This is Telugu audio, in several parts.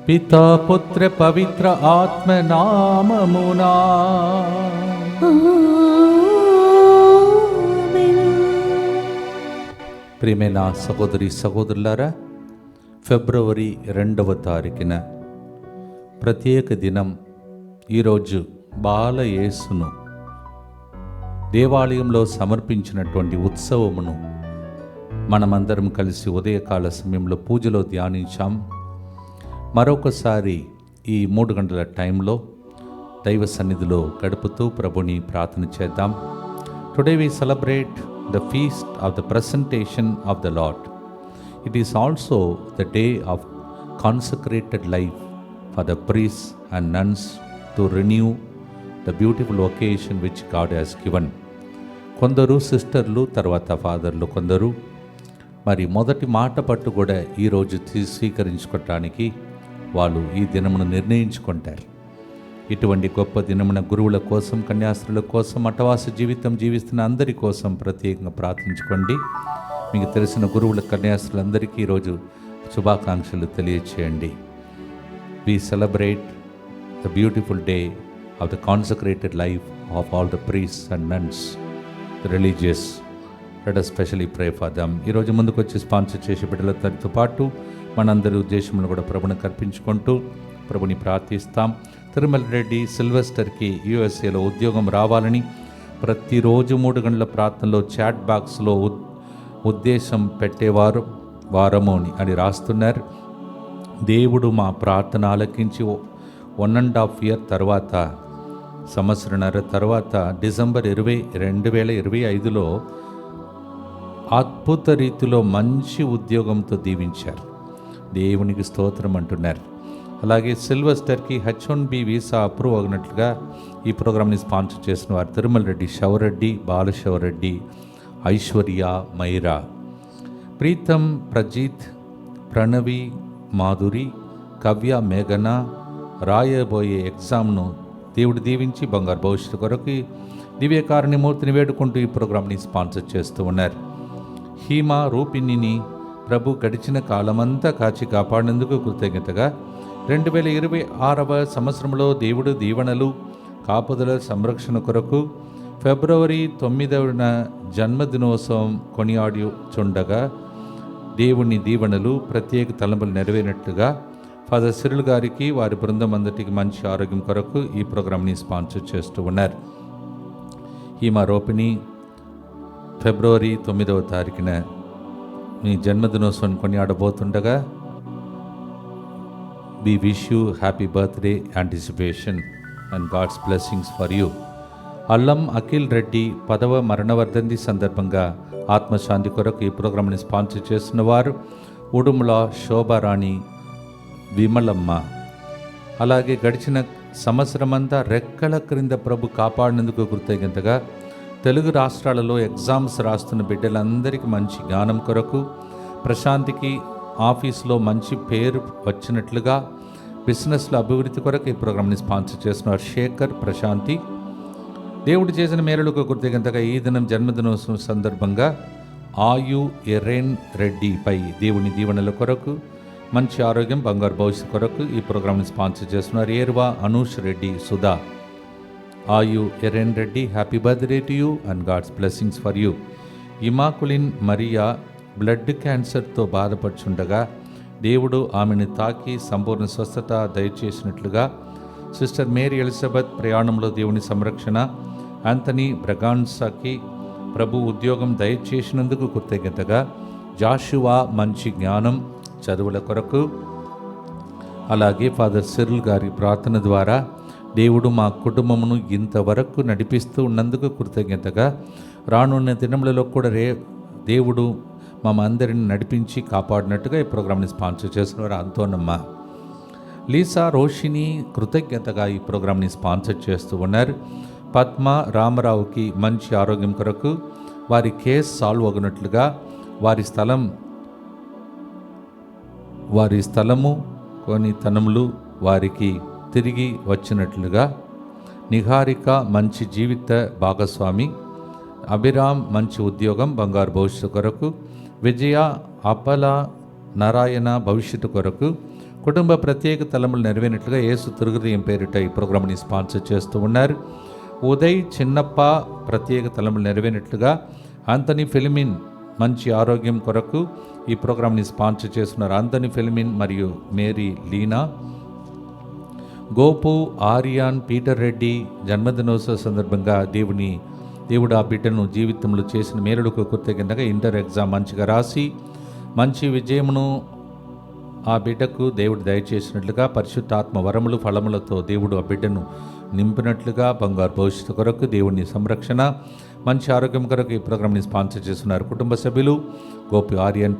పితా పుత్ర పవిత్ర ఆత్మ నామమునా. ప్రియమైన సహోదరి సహోదరులారా, ఫిబ్రవరి 2వ తారీఖున ప్రత్యేక దినం. ఈరోజు బాల యేసును దేవాలయంలో సమర్పించినటువంటి ఉత్సవమును మనమందరం కలిసి ఉదయకాల సమయంలో పూజలో ధ్యానించాం. మరొకసారి ఈ 3 గంటల టైంలో దైవ సన్నిధిలో గడుపుతూ ప్రభుని ప్రార్థన చేద్దాం. Today we celebrate the feast of the presentation of the Lord. It is also the day of consecrated life for the priests and nuns to renew the beautiful vocation which God has given. కొందరు సిస్టర్లు, తర్వాత ఫాదర్లు, కొందరు మరి మొదటి మాట పట్టు కూడా ఈరోజు స్వీకరించుకోవటానికి వాళ్ళు ఈ దినమును నిర్ణయించుకుంటారు. ఇటువంటి గొప్ప దినమున గురువుల కోసం, కన్యాస్త్రుల కోసం, అట్టవాస జీవితం జీవిస్తున్న అందరి కోసం ప్రత్యేకంగా ప్రార్థించుకోండి. మీకు తెలిసిన గురువుల, కన్యాస్త్రులందరికీ ఈరోజు శుభాకాంక్షలు తెలియచేయండి. We celebrate the beautiful day of the consecrated life of all the priests and nuns, the religious. Let us specially pray for them. ఈరోజు ముందుకు వచ్చి స్పాన్సర్ చేసే బిడ్డలతో పాటు మనందరి ఉద్దేశంలో కూడా ప్రభుని కర్పించుకుంటూ ప్రభుని ప్రార్థిస్తాం. తిరుమల రెడ్డి సిల్వెస్టర్కి యూఎస్ఏలో ఉద్యోగం రావాలని ప్రతిరోజు 3 గంటల ప్రార్థనలో చాట్ బాక్స్లో ఉద్దేశం పెట్టేవారు వారము అని రాస్తున్నారు. దేవుడు మా ప్రార్థన ఆలకించి 1.5 year తర్వాత, సంవత్సరన్నర తర్వాత డిసెంబర్ 20, 2025లో అద్భుత రీతిలో మంచి ఉద్యోగంతో దీవించారు. దేవునికి స్తోత్రం అంటున్నారు. అలాగే సిల్వెస్టర్కి H1B వీసా అప్రూవ్ అయినట్లుగా ఈ ప్రోగ్రామ్ని స్పాన్సర్ చేసిన వారు తిరుమల రెడ్డి, శవరెడ్డి, బాలశవరెడ్డి, ఐశ్వర్య, మైరా, ప్రీతం, ప్రజీత్, ప్రణవి, మాధురి, కవ్య, మేఘన రాయబోయే ఎగ్జామ్ను దేవుడు దీవించి బంగారు భవిష్యత్తు కొరకు దివ్యకారుణ్యమూర్తిని వేడుకుంటూ ఈ ప్రోగ్రామ్ని స్పాన్సర్ చేస్తూ ఉన్నారు. హీమా, రూపిణిని ప్రభు గడిచిన కాలమంతా కాచి కాపాడినందుకు కృతజ్ఞతగా 2026వ సంవత్సరంలో దేవుడు దీవెనలు, కాపుదల, సంరక్షణ కొరకు ఫిబ్రవరి 9వ జన్మదినోత్సవం కొనియాడుచుండగా దేవుని దీవెనలు, ప్రత్యేక తలంపులు నెరవేరినట్లుగా ఫాదర్ సిరిల్ గారికి, వారి బృందం అందరికీ మంచి ఆరోగ్యం కొరకు ఈ ప్రోగ్రామ్ని స్పాన్సర్ చేస్తూ ఉన్నారు. హీమా, రూపిణి ఫిబ్రవరి 9వ తారీఖున మీ జన్మదినోత్సవం కొనియాడబోతుండగా we wish you happy birthday anticipation and God's blessings for you. అల్లం అఖిల్ రెడ్డి 10వ మరణవర్ధంతి సందర్భంగా ఆత్మశాంతి కొరకు ఈ ప్రోగ్రాంని స్పాన్సర్ చేస్తున్న వారు ఉడుముల శోభారాణి, విమలమ్మ. అలాగే గడిచిన సంవత్సరమంతా రెక్కల క్రింద ప్రభు కాపాడినందుకు కృతజ్ఞతగా తెలుగు రాష్ట్రాలలో ఎగ్జామ్స్ రాస్తున్న బిడ్డలందరికీ మంచి జ్ఞానం కొరకు, ప్రశాంతికి ఆఫీస్లో మంచి పేరు వచ్చినట్లుగా, బిజినెస్లో అభివృద్ధి కొరకు ఈ ప్రోగ్రామ్ని స్పాన్సర్ చేస్తున్నారు శేఖర్, ప్రశాంతి. దేవుడు చేసిన మేలులకు కృతజ్ఞతగా ఈ దినం జన్మదినోత్సవం సందర్భంగా ఆయు ఎరెన్ రెడ్డిపై దేవుని దీవెనల కొరకు, మంచి ఆరోగ్యం, బంగారు భవిష్యత్తు కొరకు ఈ ప్రోగ్రామ్ని స్పాన్సర్ చేస్తున్నారు ఏర్వా, Anush Reddy, Sudha. Ayu Eren Reddy, happy birthday to you and God's blessings for you. Immaculine Maria blood క్యాన్సర్తో బాధపడుచుండగా దేవుడు ఆమెను తాకి సంపూర్ణ స్వస్థత దయచేసినట్లుగా, సిస్టర్ మేరీ ఎలిజబెత్ ప్రయాణంలో దేవుని సంరక్షణ, యాంథనీ బ్రగాన్సాకి ప్రభు ఉద్యోగం దయచేసినందుకు కృతజ్ఞతగా, జాషువా మంచి జ్ఞానం, చదువుల కొరకు. అలాగే ఫాదర్ సిరిల్ గారి ప్రార్థన ద్వారా దేవుడు మా కుటుంబమును ఇంతవరకు నడిపిస్తూ ఉన్నందుకు కృతజ్ఞతగా, రానున్న దినములలో కూడా దేవుడు మమ్మందరిని నడిపించి కాపాడినట్టుగా ఈ ప్రోగ్రామ్ని స్పాన్సర్ చేస్తున్నారు అంతోనమ్మ. లీసా, రోషిని కృతజ్ఞతగా ఈ ప్రోగ్రామ్ని స్పాన్సర్ చేస్తూ ఉన్నారు. పద్మ, రామరావుకి మంచి ఆరోగ్యం కొరకు, వారి కేసు సాల్వ్ అగినట్లుగా, వారి స్థలము కొన్ని తనములు వారికి తిరిగి వచ్చినట్లుగా, నిహారిక మంచి జీవిత భాగస్వామి, అభిరామ్ మంచి ఉద్యోగం, బంగారు భవిష్యత్తు కొరకు, విజయ, అప్పల, నారాయణ భవిష్యత్తు కొరకు, కుటుంబ ప్రత్యేక తలములు నెరవేరినట్లుగా యేసు తిరుగుదయం పేరిట ఈ ప్రోగ్రామ్ని స్పాన్సర్ చేస్తూ ఉన్నారు. ఉదయ్ చిన్నప్ప ప్రత్యేక తలములు నెరవేరినట్లుగా ఆంథనీ ఫిలిమిన్ మంచి ఆరోగ్యం కొరకు ఈ ప్రోగ్రామ్ని స్పాన్సర్ చేస్తున్నారు. ఆంథనీ ఫిలిమిన్ మరియు మేరీ లీనా. గోపు ఆర్యాన్ పీటర్ రెడ్డి జన్మదినోత్సవ సందర్భంగా దేవుడు ఆ బిడ్డను జీవితంలో చేసిన మేలులకు కృతజ్ఞతగా ఇంటర్ ఎగ్జామ్ మంచిగా రాసి మంచి విజయమును ఆ బిడ్డకు దేవుడు దయచేసినట్లుగా, పరిశుద్ధాత్మ వరములు ఫలములతో దేవుడు ఆ బిడ్డను నింపినట్లుగా, బంగారు భవిష్యత్తు కొరకు దేవుని సంరక్షణ, మంచి ఆరోగ్యం కొరకు ఈ ప్రోగ్రామ్ని స్పాన్సర్ చేస్తున్నారు. కుటుంబ సభ్యులు Gopi Aryan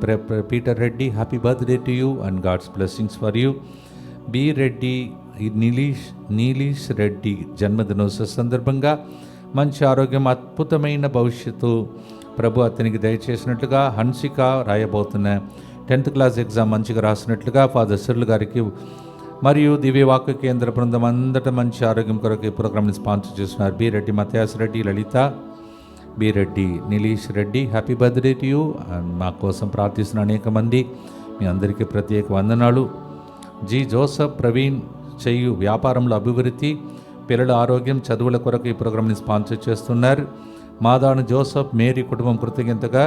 Peter Reddy, happy birthday to you and God's blessings for you. B Reddy Nilesh Reddy జన్మదినోత్సవ సందర్భంగా మంచి ఆరోగ్యం, అద్భుతమైన భవిష్యత్తు ప్రభు అతనికి దయచేసినట్లుగా, హన్సిక రాయబోతున్న 10th క్లాస్ ఎగ్జామ్ మంచిగా రాసినట్లుగా ఫాదర్ సిర్లు గారికి మరియు దివ్యవాక్య కేంద్ర బృందం అందట మంచి ఆరోగ్యం కొరకు ఈ ప్రోగ్రామ్ని స్పాన్సర్ చేస్తున్నారు. B Reddy Mathias Reddy, Lalitha, B Reddy Nilesh Reddy, happy birthday to you and మా కోసం ప్రార్థిస్తున్న అనేక మంది మీ అందరికీ ప్రత్యేక వందనాలు. జి జోసఫ్ ప్రవీణ్ చేయు వ్యాపారంలో అభివృద్ధి, పిల్లల ఆరోగ్యం, చదువుల కొరకు ఈ ప్రోగ్రామ్ని స్పాన్సర్ చేస్తున్నారు. మాదాను జోసఫ్ మేరీ కుటుంబం కృతజ్ఞతగా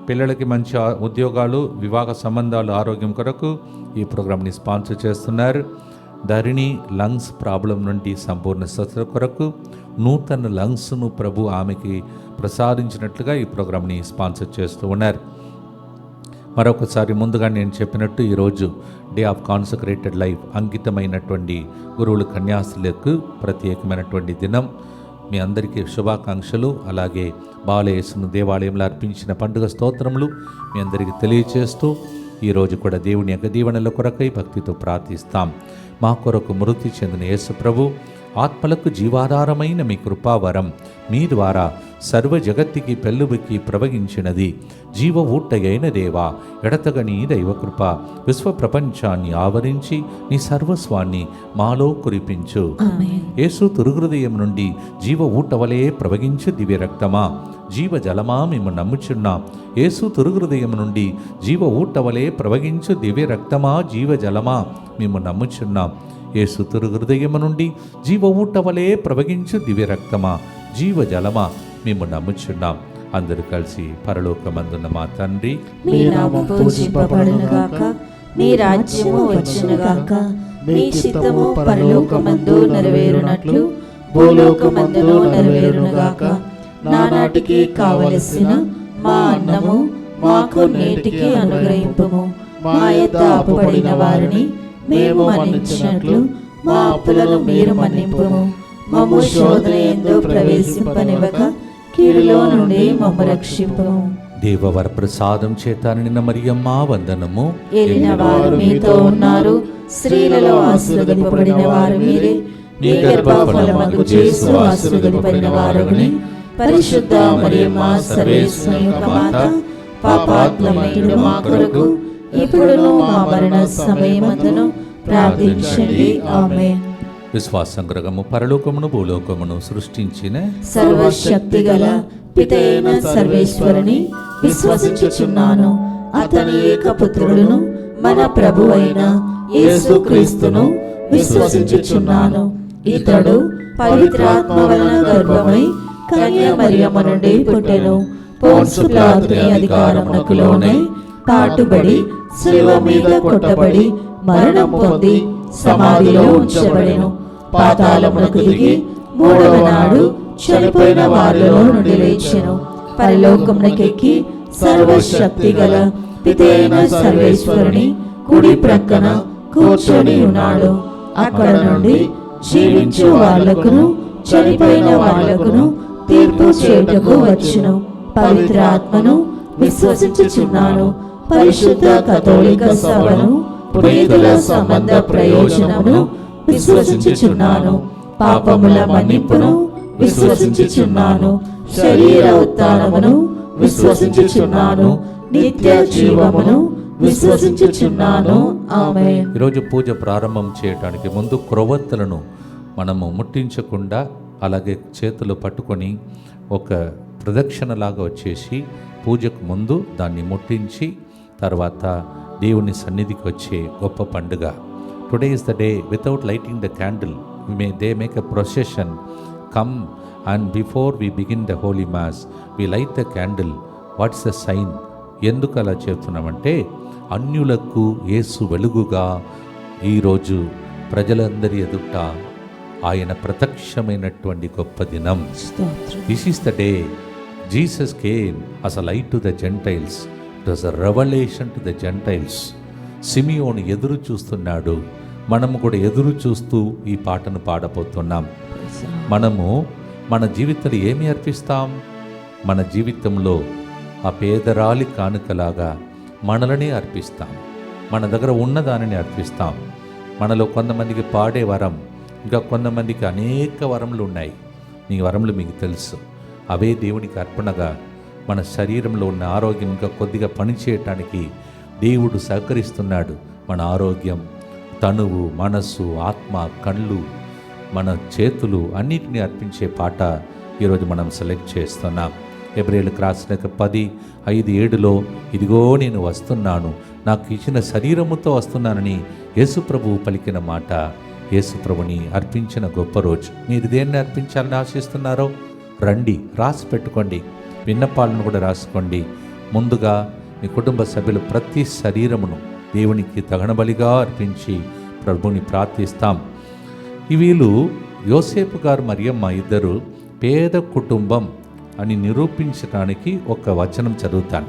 పిల్లలకి మంచి ఉద్యోగాలు, వివాహ సంబంధాలు, ఆరోగ్యం కొరకు ఈ ప్రోగ్రామ్ని స్పాన్సర్ చేస్తున్నారు. ధరణి లంగ్స్ ప్రాబ్లం నుండి సంపూర్ణ స్వస్థత కొరకు నూతన లంగ్స్ను ప్రభు ఆమెకి ప్రసాదించినట్లుగా ఈ ప్రోగ్రామ్ని స్పాన్సర్ చేస్తూ ఉన్నారు. మరొకసారి ముందుగా నేను చెప్పినట్టు ఈరోజు డే ఆఫ్ కాన్సక్రేటెడ్ లైఫ్, అంకితమైనటువంటి గురువులు కన్యాస్తులకు ప్రత్యేకమైనటువంటి దినం. మీ అందరికీ శుభాకాంక్షలు. అలాగే బాలయేసును దేవాలయంలో అర్పించిన పండుగ స్తోత్రములు మీ అందరికీ తెలియచేస్తూ ఈరోజు కూడా దేవుని యొక్క దీవెనల కొరకై భక్తితో ప్రార్థిస్తాం. మా కొరకు మృతి చెందిన యేసు ప్రభు ఆత్మలకు జీవాధారమైన మీ కృపావరం మీ ద్వారా సర్వ జగత్తుకి పెళ్ళుబికి ప్రవహించినది. జీవ ఊట్టయైన దేవా, ఎడతగని దైవకృప విశ్వ ప్రపంచాన్ని ఆవరించి నీ సర్వస్వాన్ని మాలో కురిపించు. యేసు తిరుహృదయం నుండి జీవ ఊటవలే ప్రవహించు దివ్య రక్తమా, జీవ జలమా మేము నమ్ముచున్నాం. యేసు తిరుహృదయం నుండి జీవ ఊటవలే ప్రవహించు దివ్య రక్తమా, జీవ జలమా మేము నమ్ముచున్నాం. యేసు తిరుహృదయం నుండి జీవ ఊటవలే ప్రవహించు దివ్య రక్తమా, జీవ జలమా మేము నమ్ముచున్నాం. అందరూ కలిసి పరలోకమందున్న మా తండ్రి, మీ నామము పూజింపబడును గాక, మీ రాజ్యము వచ్చును గాక, మీ చిత్తము పరలోకమందు నెరవేరునట్లు భూలోకమందును నెరవేరును గాక. నానాటికి కావలసిన మా అన్నము మాకు నేటికి అనుగ్రహింపుము. మా యొద్ద అప్పుపడిన వారిని మేము మన్నించినట్లు మా అప్పులను మీరు మన్నింపుము. మమ్ము శోధన యందు ప్రవేశింపనివ్వక కీడులో నుండి మమ్ము రక్షింపుము. దేవవర ప్రసాదం చేత నిన్న మరియమ్మ వందనము. ఏలిన వారు మీతో ఉన్నారు, స్త్రీలలో ఆశీర్వదింపబడిన వారు మీరే. మీ గర్భఫలమగు యేసు ఆశీర్వదింపబడిన వారగుని. పరిశుద్ధ మరియమ్మ సర్వేశ్వరుని యొక్క మాత, పాపాత్ములైన మా కొరకు ఇప్పుడును మా మరణ సమయమందును ప్రార్థించండి. ఆమేన్. విశ్వాసం గ్రహము పరలోకమును భూలోకమును సృష్టించిన సర్వశక్తి గల పితైన సర్వేశ్వరుని విశ్వసించుచున్నాను. అతని ఏకపుత్రుడును మన ప్రభువైన యేసుక్రీస్తును విశ్వసించుచున్నాను. ఇతడు పవిత్రాత్మ వలన గర్భమై కన్య మరియమ్మ నుండి పుట్టెను. పోన్సు పిలాతుని అధికారమునకు లోనై పాటుబడి శిలువ మీద కొట్టబడి మరణం పొంది సమాధిలో ఉంచబడెను. పాతాళమునకు దిగి మూడవ నాడు చనిపోయిన వారిలో నుండి లేచెను. పరలోకమునకెక్కి సర్వశక్తి గల పితైన సర్వేశ్వరుని కుడి ప్రక్కన కూర్చొని ఉన్నాడు. అక్కడ నుండి జీవించు వాళ్లకును చనిపోయిన వాళ్లకును తీర్పు చేయుటకు వచ్చును. పవిత్ర ఆత్మను విశ్వసించుచున్నాను. పరిశుద్ధ కథోలిక సభను, పునీతుల సంబంధ ప్రయోజనమును విశ్వసించుచున్నాను. పాపముల మన్నింపును విశ్వసించుచున్నాను. శరీర ఉత్థానమును విశ్వసించుచున్నాను. నిత్య జీవమును విశ్వసించుచున్నాను. ఆమేన్. ఈరోజు పూజ ప్రారంభం చేయడానికి ముందు క్రొవ్వొత్తులను మనము ముట్టించకుండా అలాగే చేతులు పట్టుకొని ఒక ప్రదక్షిణలాగా వచ్చేసి పూజకు ముందు దాన్ని ముట్టించి తర్వాత దేవుని సన్నిధికి వచ్చే గొప్ప పండుగ today is the day, without lighting the candle, they make a procession, come, and before we begin the Holy Mass, we light the candle. What's the sign? ఎందుకు అలా చెప్తున్నామంటే, అన్యులకు యేసు వెలుగుగా ఈరోజు ప్రజలందరి ఎదుట ఆయన ప్రత్యక్షమైనటువంటి గొప్ప దినం. This is the day Jesus came as a light to the Gentiles. It was a revelation to the Gentiles. Simeon ఎదురు చూస్తున్నాడు, మనము కూడా ఎదురు చూస్తూ ఈ పాటను పాడబోతున్నాం. మనము మన జీవితంలో ఏమి అర్పిస్తాం? మన జీవితంలో ఆ పేదరాలి కానుకలాగా మనలనే అర్పిస్తాం. మన దగ్గర ఉన్నదానిని అర్పిస్తాం. మనలో కొంతమందికి పాడే వరం, ఇంకా కొంతమందికి అనేక వరములు ఉన్నాయి. మీ వరములు మీకు తెలుసు. అవే దేవునికి అర్పణగా మన శరీరంలో ఉన్న ఆరోగ్యం ఇంకా కొద్దిగా పనిచేయటానికి దేవుడు సహకరిస్తున్నాడు. మన ఆరోగ్యం, తనువు, మనస్సు, ఆత్మ, కళ్ళు, మన చేతులు అన్నిటినీ అర్పించే పాట ఈరోజు మనం సెలెక్ట్ చేస్తున్నాం. హెబ్రీయులకు రాసిన 10:5-7 ఇదిగో నేను వస్తున్నాను, నాకు ఇచ్చిన శరీరముతో వస్తున్నానని యేసుప్రభువు పలికిన మాట. యేసుప్రభుని అర్పించిన గొప్ప రోజు. మీరు దేన్ని అర్పించాలని ఆశిస్తున్నారో రండి, రాసి పెట్టుకోండి. విన్నపాలను కూడా రాసుకోండి. ముందుగా మీ కుటుంబ సభ్యులు ప్రతి శరీరమును దేవునికి దహన బలిగా అర్పించి ప్రభుని ప్రార్థిస్తాం. వీళ్ళు యోసేపు గారు మరియమ్మ ఇద్దరు పేద కుటుంబం అని నిరూపించడానికి ఒక వచనం చదువుతాను.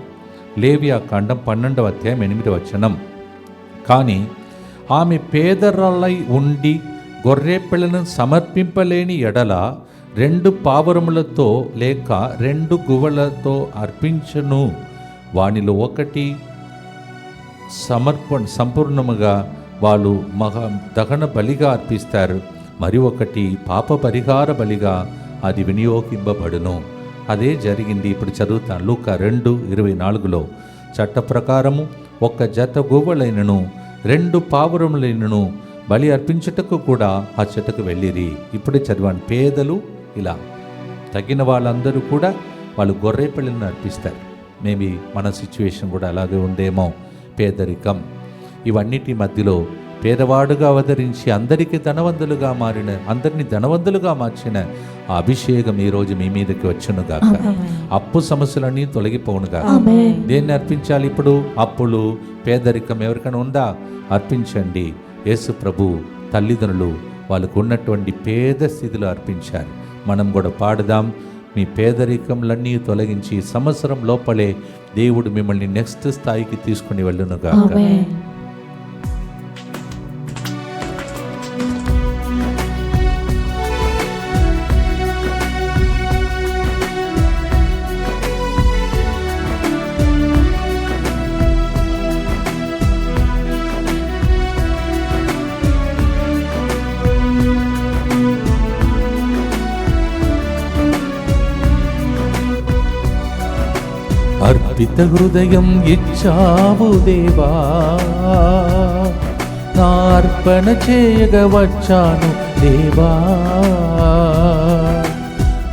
లేవియాకాండం 12వ అధ్యాయం 8వ వచనం. కానీ ఆమె పేదరాలై ఉండి గొర్రె పిల్లను సమర్పింపలేని ఎడల 2 పావురములతో లేక 2 గువ్వలతో అర్పించను. వానిలో ఒకటి సంపూర్ణముగా వాళ్ళు దహన బలిగా అర్పిస్తారు, మరి ఒకటి పాప పరిహార బలిగా అది వినియోగింపబడును. అదే జరిగింది. ఇప్పుడు చదువుతాను. లూకా 2:24. చట్ట ప్రకారము 1 జత గువ్వలైనను 2 పావురములైనను బలి అర్పించుటకు కూడా ఆ చెట్టుకు వెళ్ళిరి. ఇప్పుడే చదివాను. పేదలు ఇలా తగిన వాళ్ళందరూ కూడా వాళ్ళు గొర్రె పిల్లలను అర్పిస్తారు. మేబీ మన సిచ్యువేషన్ కూడా అలాగే ఉందేమో. పేదరికం, ఇవన్నిటి మధ్యలో పేదవాడుగా అవతరించి అందరికీ ధనవంతులుగా మారిన, అందరినీ ధనవంతులుగా మార్చిన ఆ అభిషేకం ఈరోజు మీ మీదకి వచ్చునుగాక. అప్పు సమస్యలన్నీ తొలగిపోనుగాక. దేన్ని అర్పించాలి ఇప్పుడు? అప్పులు, పేదరికం ఎవరికైనా ఉందా? అర్పించండి. యేసు ప్రభు తల్లిదండ్రులు వాళ్ళకు ఉన్నటువంటి పేద స్థితిలో అర్పించారు. మనం కూడా పాడదాం. మీ పేదరికంలన్నీ తొలగించి సంవత్సరం లోపలే దేవుడు మిమ్మల్ని నెక్స్ట్ స్థాయికి తీసుకుని వెళ్ళునుగాక. అర్పిత హృదయం ఇచ్చావు దేవా, నా అర్పణ చేయగా వచ్చాను దేవా.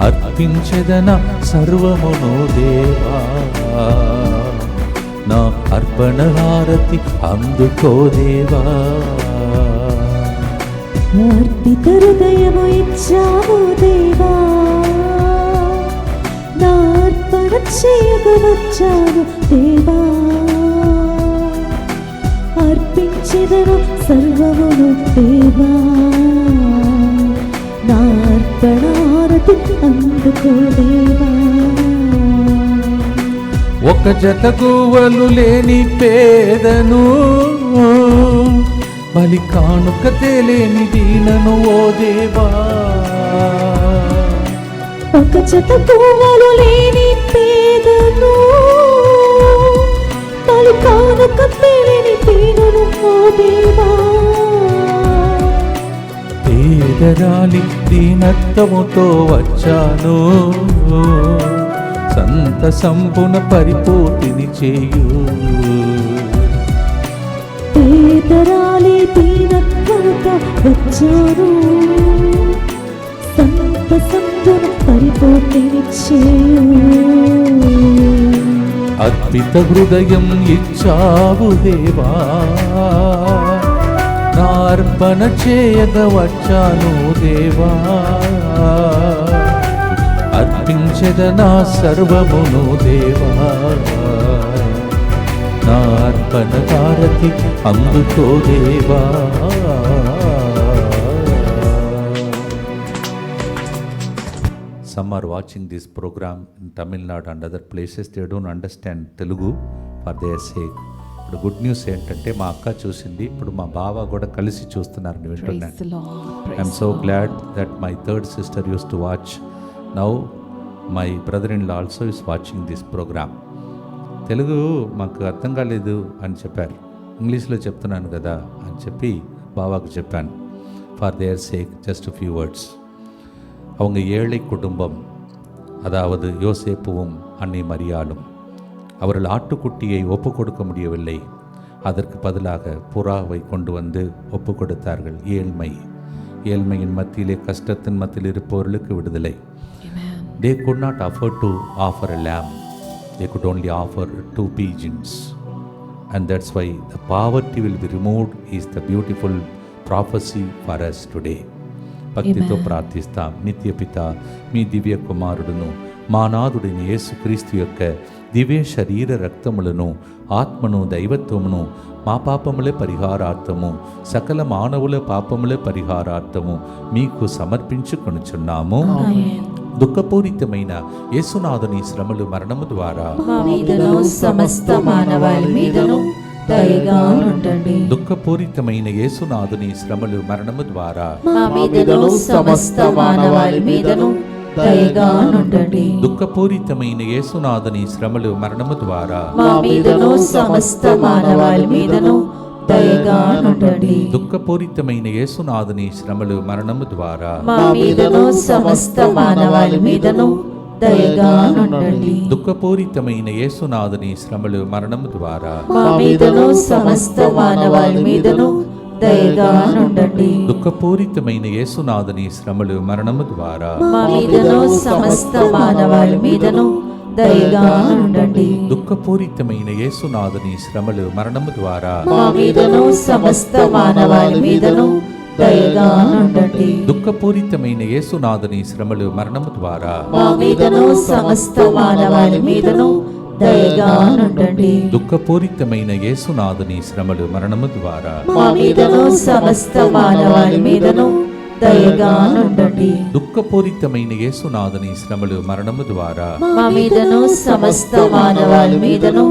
అర్పించెదన సర్వమును దేవా, నా అర్పణ హారతి అందుకో దేవా. అర్పిత హృదయము ఇచ్చావు దేవా, నా అర్పణ చేయగా వచ్చాను దేవా. అర్పించెదను సర్వమును దేవా, నా అర్పణ హారతి అందుకో దేవా. 1 జత గువ్వలు లేని పేదను, బలి కానుక తేలేని దీనను ఓ దేవా. 1 జత గువ్వలు లేని పేదను, బలి కానుక తేలేని దీనను ఓ దేవా. పేదరాలి దీనత్వముతో వచ్చాను, సంతసంపున పరిపూర్తిని చేయు. పేదరాలి దీనత్వముతో వచ్చాను, సంతసంపున పరిపూర్తిని చేయు. అర్పిత హృదయం ఇచ్చావు దేవా, నా అర్పణ చేయగా వచ్చాను దేవా, అర్పించెద నా సర్వమును దేవా, నా అర్పణ భారతి అందుకో దేవా. Some are watching this program in Tamil Nadu and other places. They don't understand Telugu for their sake. ఇప్పుడు గుడ్ న్యూస్ ఏంటంటే మా అక్క చూసింది, ఇప్పుడు మా బావ కూడా కలిసి చూస్తున్నారని వింటున్నాను. I'm so glad that my third sister use to watch. Now my brother in law also is watching this program. Telugu మాకు అర్థం కాలేదు అని చెప్పారు, ఇంగ్లీష్లో చెప్తున్నాను కదా అని చెప్పి బావాకు చెప్పాను. For their sake just few words. அவங்க ஏழை குடும்பம், அதாவது யோசேப்புவும் அன்னை மரியாளும் அவர்கள் ஆட்டுக்குட்டியை ஒப்பு கொடுக்க முடியவில்லை. அதற்கு பதிலாக புறாவை கொண்டு வந்து ஒப்பு கொடுத்தார்கள். ஏழ்மையின் மத்தியிலே, கஷ்டத்தின் மத்தியில் இருப்பவர்களுக்கு விடுதலை. They could not afford to offer a lamb. They could only offer 2 pigeons. And that's why the poverty will be removed is the beautiful prophecy for us today. భక్తితో ప్రార్థిస్తాం. నిత్య పిత, మీ దివ్య కుమారుడును మా నాథుడైన యేసుక్రీస్తు యొక్క దివ్య శరీర రక్తములను, ఆత్మను, దైవత్వమును మా పాపముల పరిహారార్థము, సకల మానవుల పాపముల పరిహారార్థము మీకు సమర్పించుకొనుచున్నాము. దుఃఖపూరితమైన యేసునాథుని శ్రమలు, మరణము ద్వారా సమస్త మానవాళి మీదను దయగా ఉండండి. దుఃఖపూరితమైన యేసునాథుని శ్రమలు, మరణము ద్వారా సమస్త మానవాళి మీదను దయగా ఉండండి. దుఃఖపూరితమైన యేసునాథుని శ్రమలు, మరణము ద్వారా సమస్త మానవాళి మీదను దయగా ఉండండి. దుఃఖపూరితమైన యేసునాథుని శ్రమలు, మరణము ద్వారా సమస్త మానవాళి మీదను దయగా ఉండండి. దుఃఖపూరితమైన యేసునాథుని శ్రమలు, మరణము ద్వారా సమస్త మానవాళి మీదను దయగా ఉండండి. దుఃఖపూరితమైన యేసునాథుని శ్రమలు, మరణము ద్వారా సమస్త మానవాళి మీదను దయగా ఉండండి. దుఃఖపూరితమైన యేసునాథుని శ్రమలు, మరణము ద్వారా సమస్త మానవాళి మీదను దయగా ఉండండి. దుఃఖపూరితమైన యేసునాథుని శ్రమలు, మరణము ద్వారా సమస్త మానవాళి మీదను దయగా ఉండండి. దుఃఖపూరితమైన యేసునాథుని శ్రమలు, మరణము ద్వారా సమస్త మానవాళి మీదను దయగా ఉండండి. దుఃఖపూరితమైన యేసునాథుని శ్రమలు, మరణము ద్వారా సమస్త మానవాళి మీదను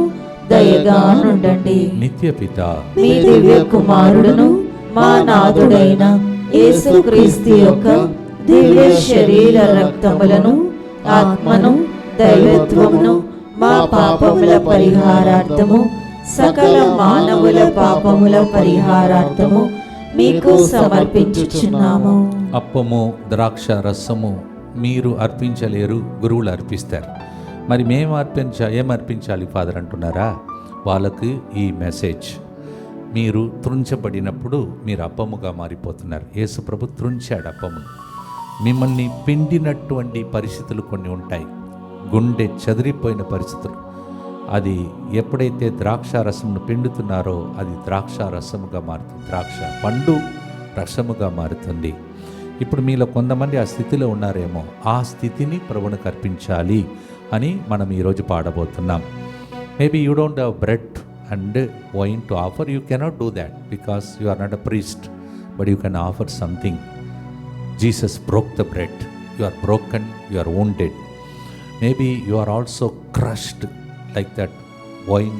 దయగా ఉండండి. నిత్య పిత, మీ దివ్య కుమారుడును మా నాథుడైన యేసుక్రీస్తు యొక్క దివ్య శరీర రక్తములను, ఆత్మను, దైవత్వమును మా పాపముల పరిహారార్థము, సకల మానవుల పాపముల పరిహారార్థము మీకు సమర్పించుచున్నాము. అప్పము, ద్రాక్ష రసము మీరు అర్పించలేరు, గురువులు అర్పిస్తారు. మరి మేము ఏమర్పించాలి ఫాదర్ అంటున్నారా? వాళ్ళకి ఈ మెసేజ్, మీరు త్రుంచబడినప్పుడు మీరు అప్పముగా మారిపోతున్నారు. యేసు ప్రభు త్రుంచాడు అప్పమును. మిమ్మల్ని పిండినటువంటి పరిస్థితులు కొన్ని ఉంటాయి, గుండె చెదిరిపోయిన పరిస్థితులు. అది ఎప్పుడైతే ద్రాక్ష రసమును పిండుతున్నారో అది ద్రాక్ష రసముగా మారుతుంది, ద్రాక్ష పండు రసముగా మారుతుంది. ఇప్పుడు మీలో కొంతమంది ఆ స్థితిలో ఉన్నారేమో, ఆ స్థితిని ప్రభువునికి అర్పించాలి అని మనం ఈరోజు పాడబోతున్నాం. Maybe you don't have bread and wine to offer. You cannot do that because you are not a priest, but you can offer something. Jesus broke the bread. You are broken, you are wounded. Maybe you are also crushed like that wine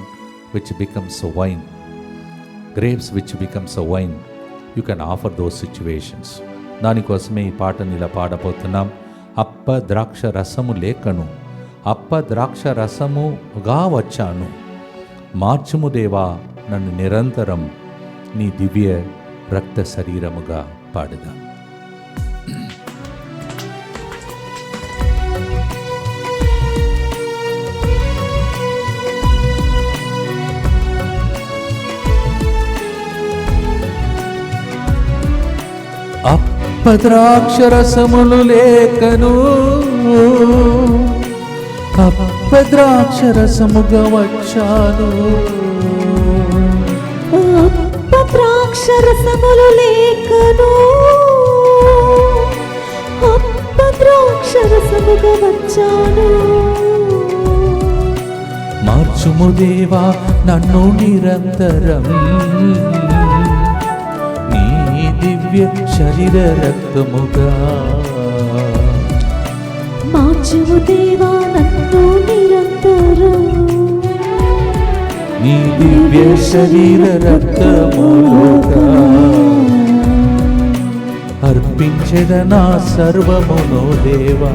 which becomes a wine, grapes which becomes a wine. You can offer those situations. దానికోసమే ఈ పాటను ఇలా పాడబోతున్నాం. అప్ప ద్రాక్ష రసము లేకను అప్ప ద్రాక్ష రసముగా వచ్చాను, మార్చుము దేవా నన్ను నిరంతరం నీ దివ్య రక్త శరీరముగా పాడుదాం. అప్పద్రాక్షరసములు లేకను అప్పద్రాక్షరసముగా వచ్చాను, అప్పద్రాక్ష ద్రాక్షరసములు లేకను అప్ప ద్రాక్షరసముగా వచ్చాను. మార్చుము దేవా నన్ను నిరంతరం నీ దివ్య శరీర రక్తముగా. మార్చుము దేవా నన్ను నిరంతరం నీ దివ్య శరీర రక్తముగా. అర్పించెద నా సర్వమును దేవా,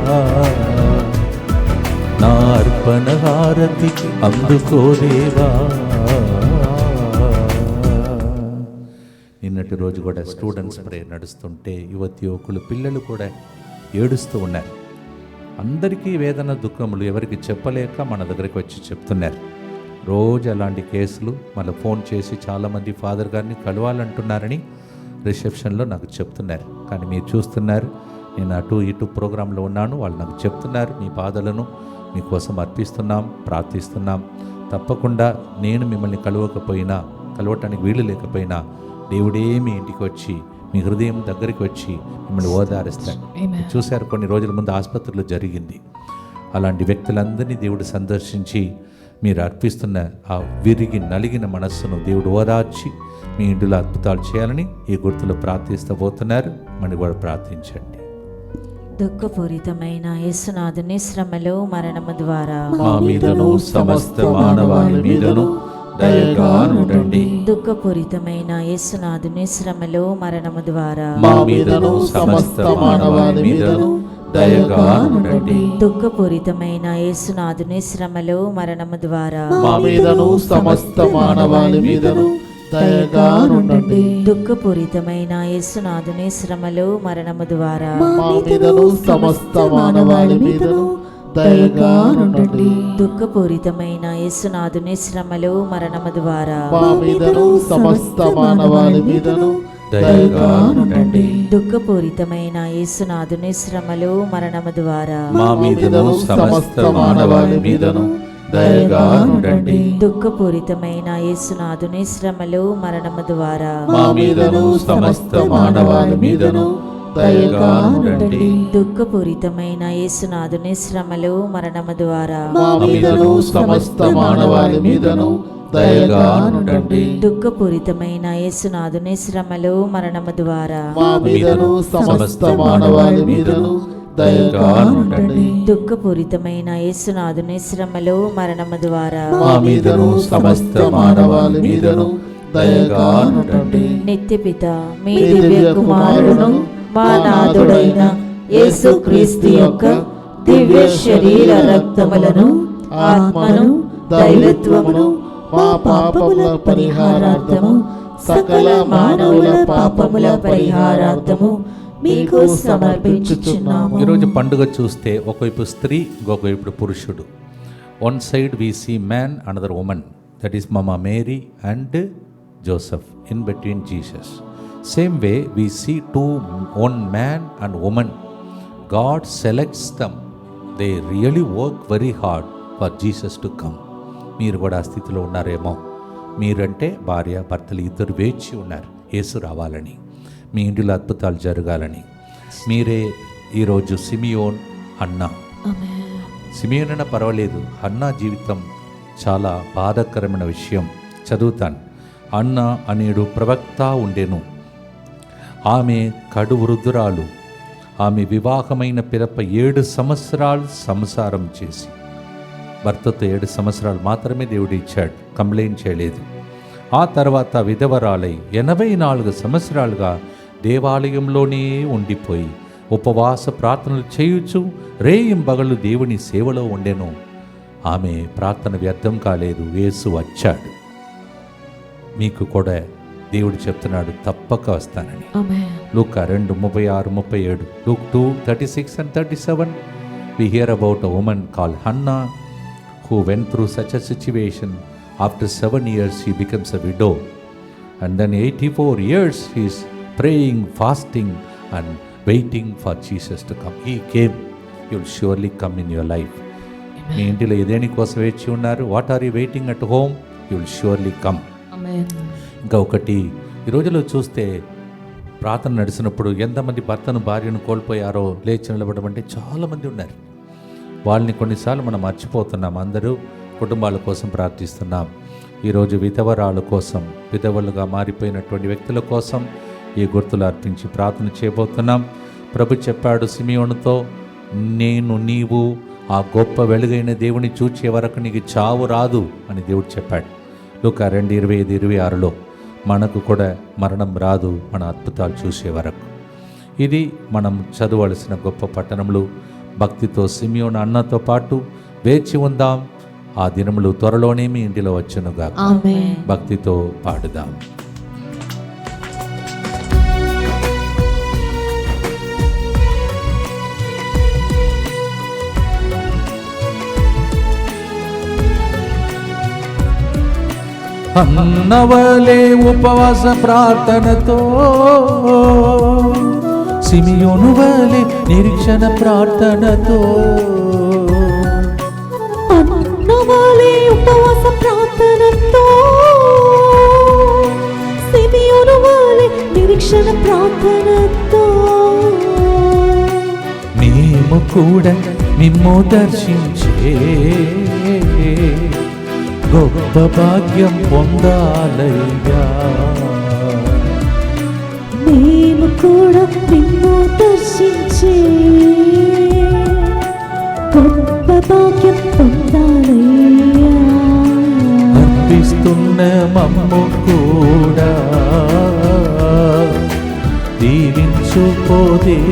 నా అర్పణ హారతి అందుకో దేవా. నిన్నటి రోజు కూడా స్టూడెంట్స్ ప్రేయర్ నడుస్తుంటే యువతి యువకులు పిల్లలు కూడా ఏడుస్తూ ఉన్నారు. అందరికీ వేదన దుఃఖములు ఎవరికి చెప్పలేక మన దగ్గరికి వచ్చి చెప్తున్నారు. రోజు అలాంటి కేసులు మళ్ళీ ఫోన్ చేసి చాలామంది ఫాదర్ గారిని కలవాలంటున్నారని రిసెప్షన్లో నాకు చెప్తున్నారు. కానీ మీరు చూస్తున్నారు, నేను అటు ఇటు ప్రోగ్రాంలో ఉన్నాను, వాళ్ళు నాకు చెప్తున్నారు మీ బాధలను మీకోసం అర్పిస్తున్నాం, ప్రార్థిస్తున్నాం. తప్పకుండా నేను మిమ్మల్ని కలవటానికి వీలు లేకపోయినా దేవుడే మీ ఇంటికి వచ్చి మీ హృదయం దగ్గరికి వచ్చి మిమ్మల్ని ఓదారుస్తాడు. చూశారు, కొన్ని రోజుల ముందు ఆసుపత్రిలో జరిగింది. అలాంటి వ్యక్తులందరినీ దేవుడు సందర్శించి మీరు అర్పిస్తున్న ఆ విరిగి నలిగిన మనస్సును దేవుడు ఓదార్చి మీ ఇంటిలో అద్భుతాలు చేయాలని ఈ గుర్తులు ప్రార్థిస్తూ పోతున్నారు. మనం కూడా ప్రార్థించండి. దుఃఖపూరితమైన యేసునాథుని శ్రమలు మరణము ద్వారా మా మీదను సమస్త మానవాళి మీదను దయగా నుండండి. దుఃఖపూరితమైన యేసునాథుని శ్రమలు మరణము ద్వారా మా మీదను సమస్త మానవాళి మీదను దయగా నుండండి. దుఃఖపూరితమైన యేసునాథుని శ్రమలు మరణము ద్వారా మా మీదను సమస్త మానవాళి మీదను దయగా నుండండి. దుఃఖపూరితమైన యేసునాథుని శ్రమలు మరణము ద్వారా మా మీదను సమస్త మానవాళి మీదను దయగా నుండండి. దుఃఖపూరితమైన యేసునాథుని శ్రమలు మరణము ద్వారా మా మీదను సమస్త మానవాళి మీదను దయగా నుండండి. దుఃఖపూరితమైన యేసునాథుని శ్రమలు మరణము ద్వారా మా మీదను సమస్త మానవాళి మీదను దయగా నుండండి. దుఃఖపూరితమైన యేసునాథుని శ్రమలు మరణము ద్వారా మా మీదను సమస్త మానవాళి మీదను దయగా నుండండి. దుఃఖపూరితమైన యేసునాథుని శ్రమలు మరణము ద్వారా మా మీదను సమస్త మానవాళి మీదను దయగా నుండండి. దుఃఖపూరితమైన యేసునాథుని శ్రమలు మరణము ద్వారా మా మీదను సమస్త మానవాళి మీదను దయగా నుండండి. దుఃఖపూరితమైన యేసునాథుని శ్రమలు మరణము ద్వారా మా మీదను సమస్త మానవాళి మీదను దయగా నుండండి. నిత్యపిత మీ దివ్య కుమారుడును మా నాథుడైన యేసుక్రీస్తు యొక్క దివ్య శరీర రక్తములను ఆత్మను దైవత్వమును మా పాపముల పరిహారార్థము సకల మానవుల పాపముల పరిహారార్థము మీకు సమర్పించుచున్నాము. ఈరోజు పండుగ చూస్తే ఒకవైపు స్త్రీ, ఇంకొకవైపు పురుషుడు. One side we see man, another woman, that is mama Mary and Joseph in between Jesus. Same way we see one man and woman. God selects them. They really work very hard for Jesus to come. మీరు కూడా ఆ స్థితిలో ఉన్నారేమో. మీరంటే భార్య భర్తలు ఇద్దరు వేచి ఉన్నారు యేసు రావాలని, మీ ఇంటిలో అద్భుతాలు జరగాలని. మీరే ఈరోజు సిమియోన్, హన్నా. సిమియోన్ అయినా పర్వాలేదు, హన్నా జీవితం చాలా బాధాకరమైన విషయం. చదువుతాను. హన్నా అనేడు ప్రవక్త ఉండెను. ఆమె కడు వృద్ధురాలు. ఆమె వివాహమైన పిదప 7 సంవత్సరాలు సంసారం చేసి, భర్తతో 7 సంవత్సరాలు మాత్రమే దేవుడు ఇచ్చాడు, కంప్లైంట్ చేయలేదు. ఆ తర్వాత విధవరాలై 84 సంవత్సరాలుగా దేవాలయంలోనే ఉండిపోయి ఉపవాస ప్రార్థనలు చేయుచు రేయింబగళ్ళు దేవుని సేవలో ఉండెను. ఆమె ప్రార్థన వ్యర్థం కాలేదు, యేసు వచ్చాడు. మీకు కూడా దేవుడు చెప్తున్నాడు, తప్పక వస్తానని. లూకా 2:36-37, Luke 2:36 and 37. We hear about a woman called Hannah who went through such a situation. After 7 years she becomes a widow, and then 84 years she is praying, fasting and waiting for Jesus to come. He came. He will surely come in your life. మీ ఇంటిలో ఏదేని కోసం వేచి ఉన్నారు? What are you waiting at home? You will surely come. ఇంకా ఒకటి, ఈ రోజులో చూస్తే ప్రార్థన నడిచినప్పుడు ఎంతమంది భర్తను భార్యను కోల్పోయారో లేచి నిలబడడం అంటే చాలామంది ఉన్నారు. వాళ్ళని కొన్నిసార్లు మనం మర్చిపోతున్నాం. అందరూ కుటుంబాల కోసం ప్రార్థిస్తున్నాం. ఈరోజు విధవరాల కోసం, విధవలుగా మారిపోయినటువంటి వ్యక్తుల కోసం ఈ గుర్తులు అర్పించి ప్రార్థన చేయబోతున్నాం. ప్రభు చెప్పాడు సిమియోనుతో, నీవు ఆ గొప్ప వెలుగైన దేవుని చూచే వరకు నీకు చావు రాదు అని దేవుడు చెప్పాడు. లూకా 2:25-26లో మనకు కూడా మరణం రాదు మన అద్భుతాలు చూసే వరకు. ఇది మనం చదవలసిన గొప్ప పట్టణములు. భక్తితో సిమియోను అన్నతో పాటు వేచి ఉందాం. ఆ దినములు త్వరలోనే మీ ఇంటిలో వచ్చునుగా. ఆమేన్. భక్తితో పాడుదాం. అన్నవలే ఉపవాస ప్రార్థనతో, సిమియోను వలె నిరీక్షణ ప్రార్థనతో, అన్నవాలే ఉపవాస ప్రార్థనతో, సిమియోను వాలే నిరీక్షణ ప్రార్థనతో, మేము కూడా మిమ్ము దర్శించే గొప్ప భాగ్యం పొందాలయ్యా. మేము కూడా నిన్ను దర్శించే గొప్ప భాగ్యం పొందాలయ్యా. అర్పిస్తున్న మమ్ము కూడా దీవించుకోదేవా.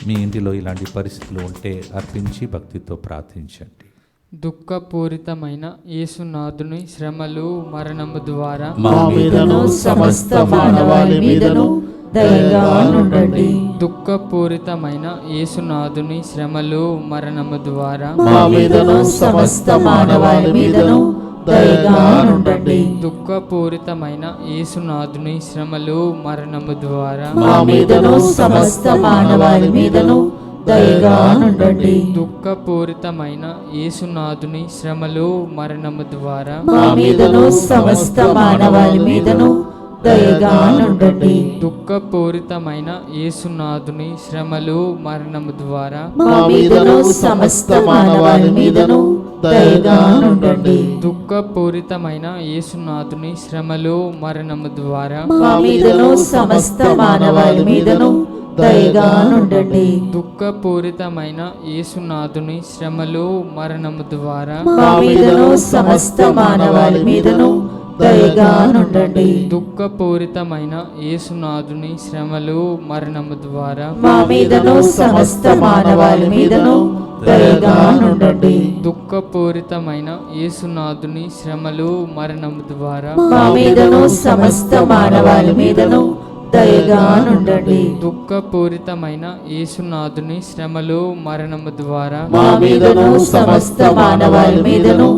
మీ ఇంటిలో ఇలాంటి పరిస్థితులు ఉంటే అర్పించి భక్తితో ప్రార్థించండి. దుఃఖపూరితమైన యేసునాథుని శ్రమలు మరణము ద్వారా మా మీదను సమస్త మానవాళి మీదను దయగా నుండండి. దుఃఖపూరితమైన యేసునాథుని శ్రమలు మరణము ద్వారా మా మీదను సమస్త మానవాళి మీదను దయగా నుండండి. దుఃఖపూరితమైన యేసునాథుని శ్రమలు మరణము ద్వారా మా మీదను సమస్త మానవాళి మీదను దయగా నుండండి. దుఃఖపూరితమైన యేసునాథుని శ్రమలు మరణము ద్వారా మా మీదను సమస్త మానవాళి మీదను దయగా నుండండి. దుఃఖపూరితమైన యేసునాథుని శ్రమలు మరణము ద్వారా మా మీదను సమస్త మానవాళి మీదను దయగా నుండండి. దుఃఖపూరితమైన యేసునాథుని శ్రమలు మరణము ద్వారా మా మీదను సమస్త మానవాళి మీదను దయగా నుండండి. దుఃఖపూరితమైన యేసునాథుని శ్రమలు మరణము ద్వారా మా మీదను సమస్త మానవాళి మీదను దయగా నుండండి. దుఃఖపూరితమైన యేసునాథుని శ్రమలు మరణము ద్వారా మా మీదను సమస్త మానవాళి మీదను దయగా నుండండి. దుఃఖపూరితమైన యేసునాథుని శ్రమలు మరణము ద్వారా మా మీదను సమస్త మానవాళి మీదను దయగా నుండండి. దుఃఖపూరితమైన యేసునాథుని శ్రమలు మరణము ద్వారా మా మీదను సమస్త మానవాళి మీదను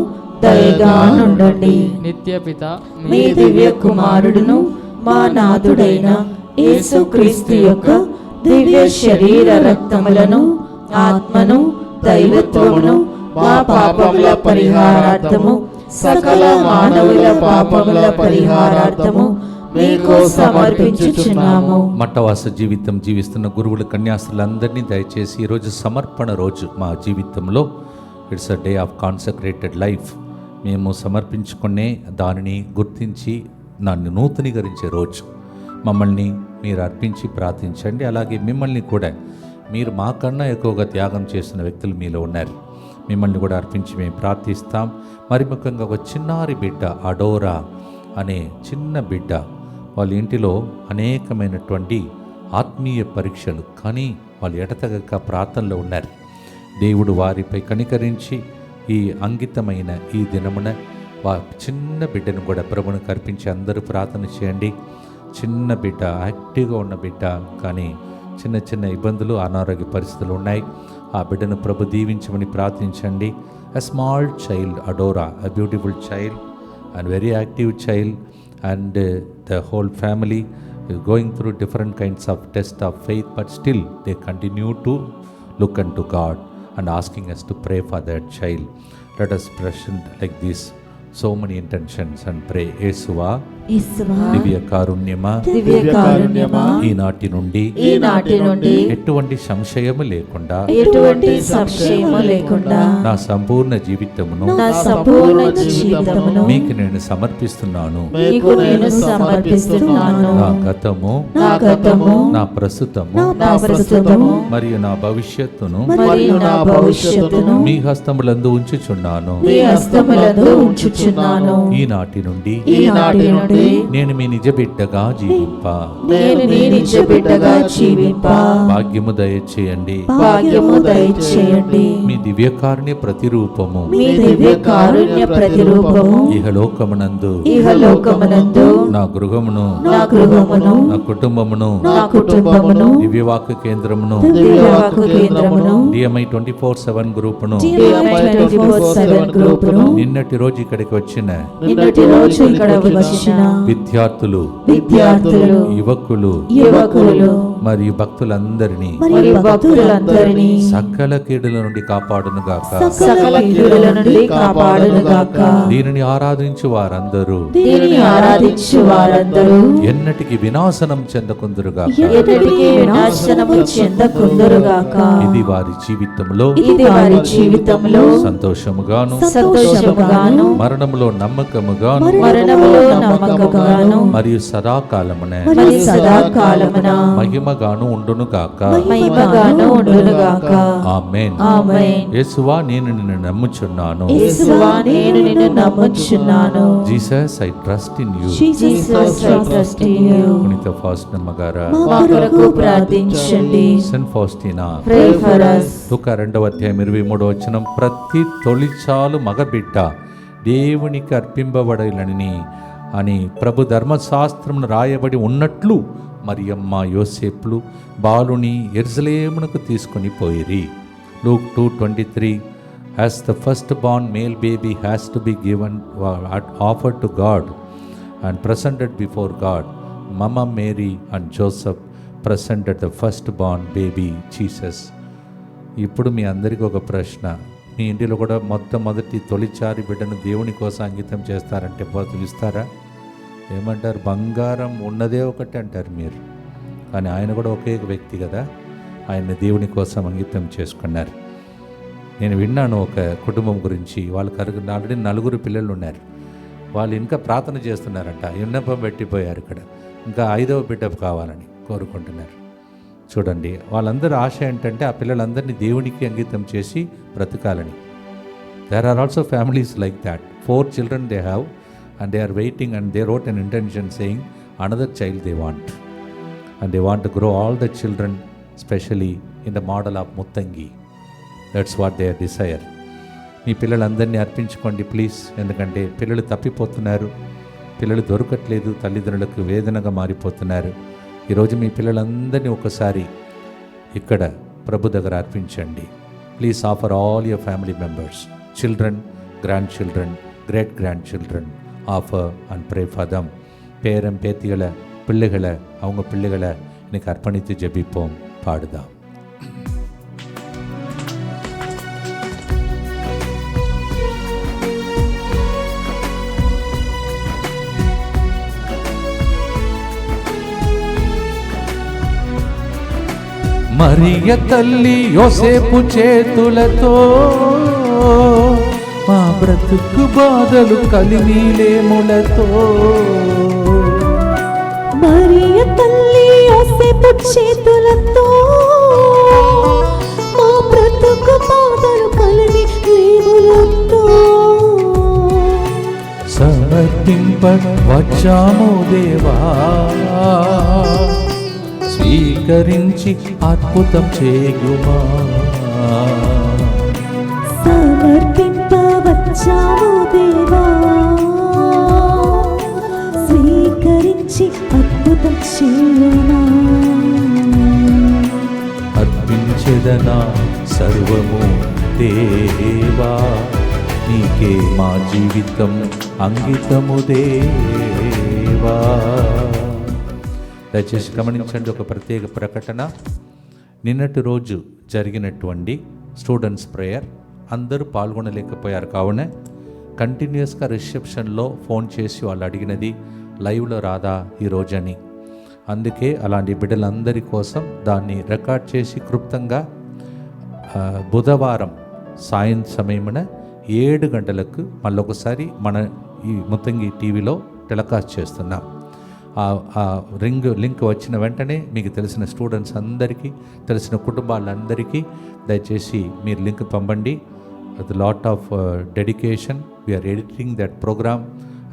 దయగా నుండండి. నిత్యపిత మీ దివ్య కుమారుడును మా నాథుడైన యేసుక్రీస్తు యొక్క దివ్య శరీర రక్తములను, ఆత్మను, దైవత్వమును మా పాపముల పరిహారార్థము, సకల మానవుల పాపముల పరిహారార్థము మీకు సమర్పించుచున్నాము. మట్టవాస జీవితం జీవిస్తున్న గురువులు కన్యాస్తులందరినీ దయచేసి ఈరోజు సమర్పణ రోజు మా జీవితంలో it's a day of consecrated life. మేము సమర్పించుకునే దానిని గుర్తించి దాన్ని నూతనీకరించే రోజు. మమ్మల్ని మీరు అర్పించి ప్రార్థించండి. అలాగే మిమ్మల్ని కూడా, మీరు మాకన్నా ఎక్కువగా త్యాగం చేస్తున్న వ్యక్తులు మీలో ఉన్నారు. మిమ్మల్ని కూడా అర్పించి మేము ప్రార్థిస్తాం. మరి ముఖ్యంగా ఒక చిన్నారి బిడ్డ, అడోరా అనే చిన్న బిడ్డ, వాళ్ళ ఇంటిలో అనేకమైనటువంటి ఆత్మీయ పరీక్షలు, కానీ వాళ్ళు ఎడతెగక ప్రార్థనలో ఉన్నారు. దేవుడు వారిపై కనికరించి ఈ అంకితమైన ఈ దినమున చిన్న బిడ్డను కూడా ప్రభువునికి అర్పించి అందరూ ప్రార్థన చేయండి. చిన్న బిడ్డ, యాక్టివ్గా ఉన్న బిడ్డ, కానీ చిన్న చిన్న ఇబ్బందులు, అనారోగ్య పరిస్థితులు ఉన్నాయి. ఆ బిడ్డను ప్రభు దీవించమని ప్రార్థించండి. A small child, Adora, a beautiful child and very active child, and the whole family is going through different kinds of test of faith, but still they continue to look unto God and asking us to pray for that child. Let us present like this so many intentions and pray. యేసువా, యేసువా, దివ్య కారుణ్యమా, దివ్య కారుణ్యమా, ఈనాటి నుండి ఎటువంటి సంశయము లేకుండా ఎటువంటి సంశయము లేకుండా నా సంపూర్ణ జీవితమును నా సంపూర్ణ జీవితమును మీకు నేను సమర్పిస్తున్నాను. మీకు నేను సమర్పిస్తున్నాను. నా గతము, నా ప్రస్తుతము, మరియు నా భవిష్యత్తును మీ హస్తములందు ఉంచుచున్నాను. ఈనాటి నుండి నేను మీ నిజ బిడ్డగా జీవింప భాగ్యము దయచేయండి. మీ దివ్యకారుణ్య ప్రతిరూపము ఇహలోకమునందు నా గృహమును, నా కుటుంబమును, దివ్యవాక్య కేంద్రమును, DMI 24/7 గ్రూపును, నిన్నటి రోజు ఇక్కడికి వచ్చిన విద్యార్థులు, యువకులు మరియు భక్తులందరినీ సకల కీడుల నుండి కాపాడును గాక. దీనిని ఆరాధించు వారందరూ ఎన్నటికి వినాశనం చెందకుందురుగాక. ఇది వారి జీవితంలో సంతోషముగాను, మరణములో నమ్మకముగాను, మరియు సదాకాలమున మహిమగాను ఉండును గాక. ఆమేన్. యేసువా, నేను నిన్ను నమ్ముచున్నాను. Jesus, I trust in you. పునీత ఫాస్టినా గారా, సెయింట్ ఫాస్టినా, లూకా 2:23 ప్రతి తొలిచాలు మగబిడ్డ దేవునికి అర్పింపబడాలని అని ప్రభు ధర్మశాస్త్రమును రాయబడి ఉన్నట్లు మరియమ్మ, యోసేపులు బాలుని యెరూషలేమునకు తీసుకొని పోయిరి. Luke 2:23 As the firstborn male baby has to be given, offered to God and presented before God, Mama Mary and Joseph presented the firstborn baby Jesus. ఇప్పుడు మీ అందరికీ ఒక ప్రశ్న. మీ ఇంటిలో కూడా మొట్టమొదటి తొలిచారి బిడ్డను దేవుని కోసం అంకితం చేస్తారంటే ఇస్తారా? ఏమంటారు? బంగారం ఉన్నదే ఒకటి అంటారు మీరు. కానీ ఆయన కూడా ఒకే వ్యక్తి కదా, ఆయన దేవుని కోసం అంకితం చేసుకున్నారు. నేను విన్నాను ఒక కుటుంబం గురించి. వాళ్ళకి ఆల్రెడీ 4 పిల్లలు ఉన్నారు. వాళ్ళు ఇంకా ప్రార్థన చేస్తున్నారంట, విన్నపం పెట్టిపోయారు ఇక్కడ, ఇంకా 5వ బిడ్డ కావాలని కోరుకుంటున్నారు. చూడండి, వాళ్ళందరూ ఆశ ఏంటంటే ఆ పిల్లలందరినీ దేవునికి అంకితం చేసి బ్రతకాలని. There are also families like that. 4 children they have and they are waiting, and they wrote an intention saying another child they want, and they want to grow all the children especially in the model of Muttangi. That's what their desire. మీ పిల్లలందరినీ అర్పించుకోండి ప్లీజ్. ఎందుకంటే పిల్లలు తప్పిపోతున్నారు, పిల్లలు దొరకట్లేదు, తల్లిదండ్రులకు వేదనగా మారిపోతున్నారు. ఈరోజు మీ పిల్లలందరినీ ఒకసారి ఇక్కడ ప్రభు దగ్గర అర్పించండి. Please offer all your family members, children, grandchildren, great grandchildren, offer and pray for them. பேரன் பேத்திகளை, பிள்ளைகளை, அவங்க பிள்ளைகளை இன்னைக்கு அர்ப்பணித்து ஜெபிப்போம், பாடுதாம். మరియ తల్లి యోసేపు చేతులతో మా బ్రతుకు బాధలు కలిమిలేములతో, మరియ తల్లి యోసేపు చేతులతో మా బ్రతుకు బాధలు కలిమిలేములతో సమర్పింప వచ్చాము దేవా, స్వీకరించి అద్భుతం చేయుమా. సమర్పింపవచ్చాము దేవా, స్వీకరించి అద్భుతం చేయుమా. అర్పించెదనా సర్వము దేవా, నీకే మా జీవితం అంకితము దేవా. దయచేసి గమనించండి, ఒక ప్రత్యేక ప్రకటన. నిన్నటి రోజు జరిగినటువంటి స్టూడెంట్స్ ప్రేయర్ అందరూ పాల్గొనలేకపోయారు. కావున కంటిన్యూస్గా రిసెప్షన్లో ఫోన్ చేసి వాళ్ళు అడిగినది లైవ్లో రాదా ఈరోజని. అందుకే అలాంటి బిడ్డలందరి కోసం దాన్ని రికార్డ్ చేసి క్లుప్తంగా బుధవారం సమయమున 7 గంటలకు మళ్ళొకసారి మన ఈ ముత్తంగి టీవీలో టెలికాస్ట్ చేస్తున్నాం. ఆ లింక్ వచ్చిన వెంటనే మీకు తెలిసిన స్టూడెంట్స్ అందరికీ, తెలిసిన కుటుంబాలందరికీ దయచేసి మీరు లింక్ పంపండి. With lot of dedication we are editing that program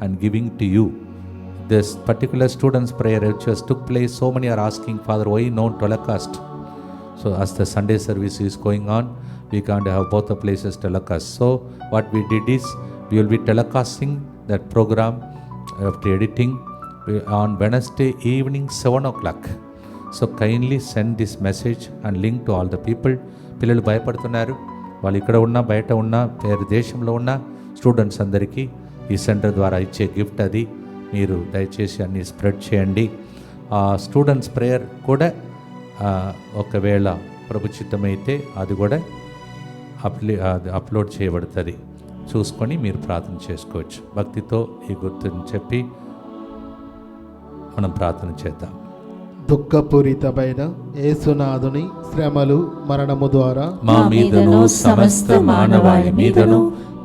and giving to you. This particular students' prayer which has took place, so many are asking, Father, why no telecast? So as the Sunday service is going on, we can't have both the places telecast. So what we did is, we will be telecasting that program after editing on Wednesday evening 7 o'clock. So kindly send this message and link to all the people. పిల్లలు భయపడుతున్నారు, వాళ్ళు ఇక్కడ ఉన్నా బయట ఉన్నా వేరే దేశంలో ఉన్న స్టూడెంట్స్ అందరికీ ఈ సెంటర్ ద్వారా ఇచ్చే గిఫ్ట్ అది. మీరు దయచేసి అన్ని స్ప్రెడ్ చేయండి. ఆ స్టూడెంట్స్ ప్రేయర్ కూడా ఒకవేళ ప్రభుచిత్తమైతే అది కూడా అప్లోడ్ చేయబడుతుంది, చూసుకొని మీరు ప్రార్థన చేసుకోవచ్చు. భక్తితో ఈ గుర్తుని చెప్పి మనం ప్రార్థన చేద్దాం. దుఃఖపూరితమైన యేసునాథుని శ్రమలు మరణము ద్వారా మా మీదను సమస్త మానవాళి మీదను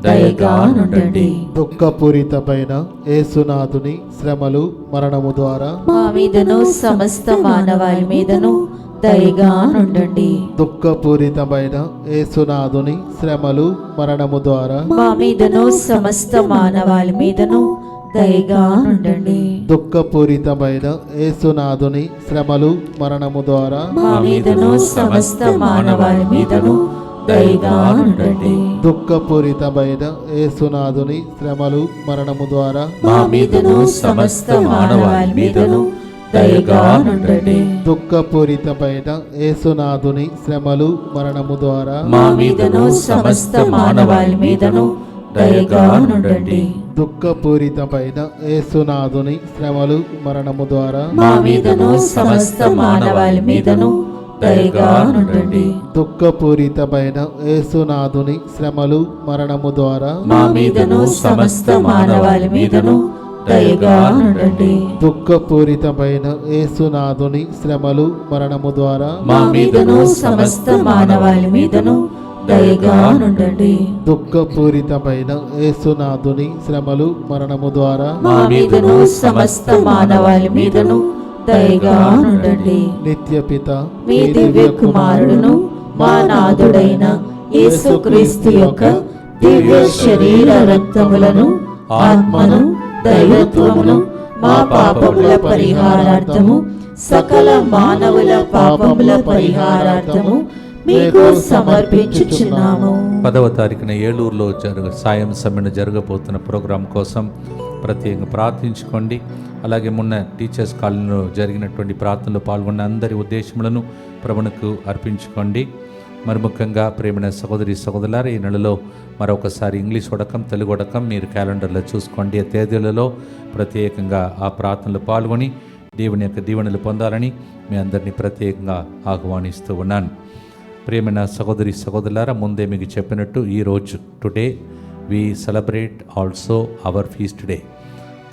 దయగా నుండండి. దుఃఖపూరితమైన యేసునాథుని శ్రమలు మరణము ద్వారా మా మీదను సమస్త మానవాళి మీదను దయగా నుండండి. దుఃఖపూరితమైన యేసునాథుని శ్రమలు మరణము ద్వారా మా మీదను సమస్త మానవాళి మీదను దయగా నుండండి. దుఃఖపూరితమైన యేసునాథుని శ్రమలు మరణము ద్వారా మా మీదను సమస్త మానవాళి మీదను దయగా నుండండి. దుఃఖపూరితమైన యేసునాథుని శ్రమలు మరణము ద్వారా మా మీదను సమస్త మానవాళి మీదను దయగా నుండండి. దుఃఖపూరితమైన యేసునాథుని శ్రమలు మరణము ద్వారా మా మీదను సమస్త మానవాళి మీదను దయగా నుండండి. దుఃఖపూరితమైన యేసునాథుని శ్రమలు మరణము ద్వారా మా మీదను సమస్త మానవాళి మీదను దయగా నుండండి. దుఃఖపూరితమైన యేసునాథుని శ్రమలు మరణము ద్వారా మా మీదను సమస్త మానవాళి మీదను దయగా నుండండి. దుఃఖపూరితమైన యేసునాథుని శ్రమలు మరణము ద్వారా మా మీదను సమస్త మానవాళి మీదను దయగా నుండండి. దుఃఖపూరితమైన యేసునాథుని శ్రమలు మరణము ద్వారా మా మీదను సమస్త మానవాళి మీదను దయగా నుండండి. నిత్యపిత మీ దివ్య కుమారుడును మా నాథుడైన యేసుక్రీస్తు యొక్క దివ్య శరీర రక్తములను, ఆత్మను, దైవత్వమును మా పాపముల పరిహారార్థము, సకల మానవుల పాపముల పరిహారార్థము మీకు సమర్పించుచున్నాము. 10వ తారీఖున ఏలూరులో సాయం సమ్మెను జరగబోతున్న ప్రోగ్రాం కోసం ప్రత్యేకంగా ప్రార్థించుకోండి. అలాగే మొన్న టీచర్స్ కాలనీలో జరిగినటువంటి ప్రార్థనలో పాల్గొన్న అందరి ఉద్దేశములను ప్రభువునకు అర్పించుకోండి. మరి ముఖ్యంగా ప్రేమైన సహోదరి సహోదరులారా, ఈ నెలలో మరొకసారి ఇంగ్లీష్ ఉడకం, తెలుగు ఉడకం మీరు క్యాలెండర్లో చూసుకోండి. ఆ తేదీలలో ప్రత్యేకంగా ఆ ప్రార్థనలో పాల్గొని దేవుని యొక్క దీవెనలు పొందాలని మీ అందరినీ ప్రత్యేకంగా ఆహ్వానిస్తూ ఉన్నాను. ప్రేమైన సహోదరి సహోదరులారా, ముందే మీకు చెప్పినట్టు ఈరోజు today we celebrate also our feast day,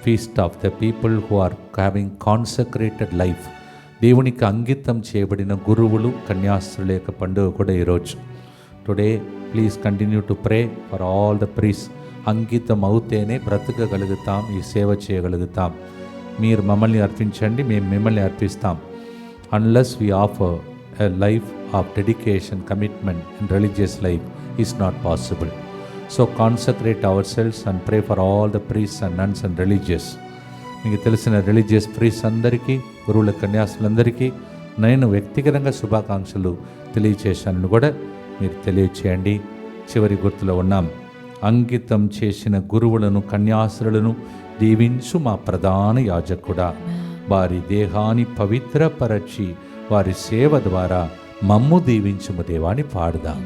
feast of the people who are having consecrated life. దేవునికి అంకితం చేయబడిన గురువులు, కన్యాస్త్రుల యొక్క పండుగ కూడా ఈరోజు. Today please continue to pray for all the priests. అంకితం అవుతేనే బ్రతకగలుగుతాం, ఈ సేవ చేయగలుగుతాం. మీరు మమ్మల్ని అర్పించండి, మేము మిమ్మల్ని అర్పిస్తాం. Unless we offer a life of dedication, commitment in religious life is not possible. So consecrate ourselves and pray for all the priests and nuns and religious. మీకు తెలిసిన రిలీజియస్ ప్రీస్ట్ అందరికీ, గురువుల కన్యాసులందరికీ నేను వ్యక్తిగతంగా శుభాకాంక్షలు తెలియచేశానని కూడా మీరు తెలియచేయండి. చివరి గుర్తులో ఉన్నాం. అంకితం చేసిన గురువులను, కన్యాసులను దీవించు మా ప్రధాన యాజకుడా, వారి దేహాన్ని పవిత్రపరచి వారి సేవ ద్వారా మమ్ము దీవించుము దేవాని పాడుదాం.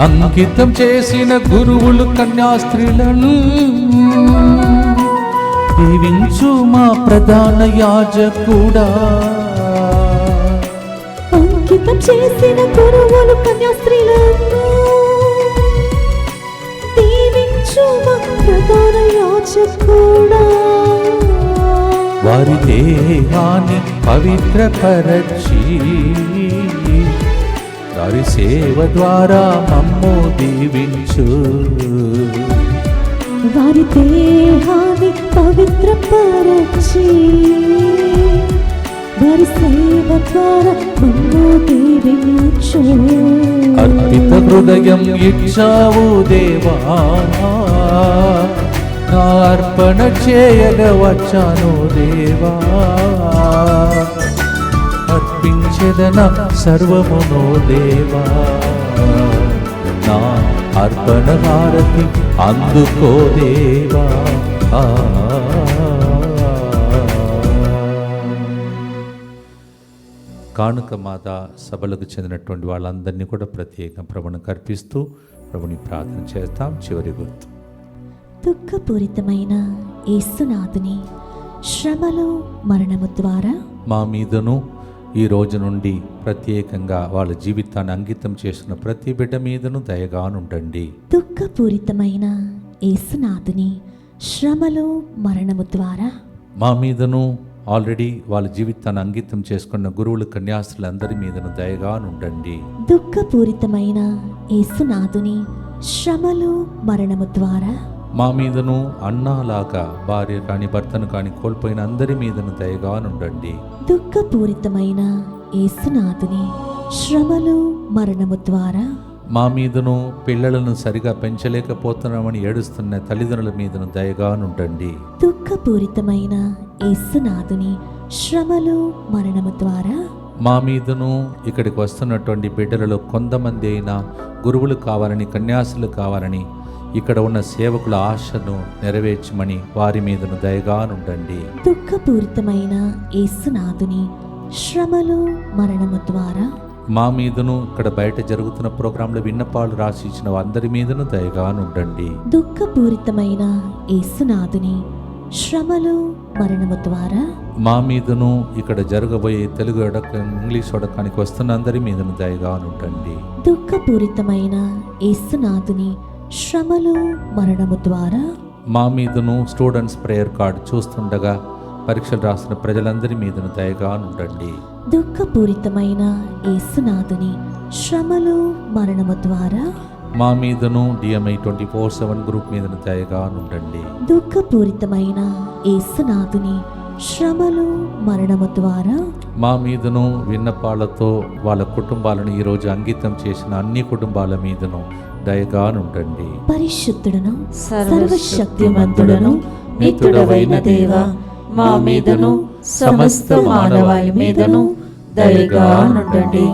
అంకితం చేసిన గురువులు కన్యాస్త్రీలను దీవించు మా ప్రధాన యాజకుడా. అంకితం చేసిన గురువులు కన్యాస్త్రీలను దీవించు మా ప్రధాన యాజకుడా. వారి దేహాన్ని పవిత్రపరచి వారి సేవ ద్వారా మమ్ము దీవించు. వారి దేహాన్ని పవిత్రపరచి వారి సేవ ద్వారా మమ్ము దీవించు. అర్పిత హృదయం ఇచ్చావు దేవా, నా అర్పణ చేయగా వచ్చాను దేవా. అర్పించెదన సర్వమును దేవా, నా అర్పణ హారతి అందుకో దేవా. కానుక మాత సభలకు చెందినటువంటి వాళ్ళందరినీ కూడా ప్రత్యేక ప్రభువునికి అర్పిస్తూ ప్రభుని ప్రార్థన చేస్తాం. చివరి గుర్తు: దుఃఖపూరితమైన యేసునాథుని శ్రమలు మరణము ద్వారా మా మీదను ఈ రోజు నుండి ప్రత్యేకంగా వాళ్ళ జీవితాన్ని అంకితం చేసిన ప్రతి బిడ్డ మీదను దయగానుండండి. దుఃఖపూరితమైన యేసునాథుని శ్రమలు మరణము ద్వారా మా మీదను ఆల్రెడీ వాళ్ళ జీవితాన్ని అంకితం చేసుకున్న గురువులు కన్యాస్త్రులందరి మీదను దయగానుండండి. దుఃఖపూరితమైన యేసునాథుని శ్రమలు మరణము ద్వారా మా మీదను అన్నాలాగా భార్య కాని భర్తను కాని కోల్పోయిన అందరి మీదను దయగానుండండి. దుఃఖపూరితమైన యేసునాథుని శ్రమలు మరణము ద్వారా మా మీదను పిల్లలను సరిగా పెంచలేకపోతున్నామని ఏడుస్తున్న తల్లిదండ్రుల మీదను దయగానుండండి. దుఃఖపూరితమైన యేసునాథుని శ్రమలు మరణము ద్వారా మా మీదను ఇక్కడికి వస్తున్నటువంటి బిడ్డలలో కొంతమంది అయినా గురువులు కావాలని కన్యాసులు కావాలని ఇక్కడ ఉన్న సేవకుల ఆశను నెరవేర్చమని వారి మీదను దయగానుండండి. దుఃఖపూరితమైన యేసునాథుని శ్రమలు మరణము ద్వారా మా మీదను ఇక్కడ బయట జరుగుతున్న ప్రోగ్రాంలో విన్నపాలు రాసి ఇచ్చిన అందరి మీదను దయగానుండండి. దుఃఖపూరితమైన యేసునాథుని శ్రమలు మరణము ద్వారా మా మీదను ఇక్కడ జరగబోయే తెలుగు ఇంగ్లీష్ వడకానికి వస్తున్న అందరి మీదను దయగానుండండి. దుఃఖపూరితమైన యేసునాథుని శ్రమలు మరణము ద్వారా మా మీదను స్టూడెంట్స్ ప్రేయర్ కార్డు చూస్తుండగా పరీక్షలు రాసిన ప్రజలందరి మీదను దయగానుండండి. దుఃఖపూరితమైన యేసునాథుని శ్రమలు మరణము ద్వారా మా మీదను DMI 24/7 గ్రూప్ మీదను దయగానుండండి. దుఃఖపూరితమైన యేసునాథుని శ్రమలు మరణము ద్వారా మా మీదను విన్నపాలతో వాళ్ళ కుటుంబాలను ఈరోజు అంకితం చేసిన అన్ని కుటుంబాల మీదను దయగానుండండి. పరిశుద్ధుడను సర్వశక్తిమంతుడను నిత్యుడవైన దేవా, మా మీదను సమస్త మానవాళి మీదను దయగానుండండి.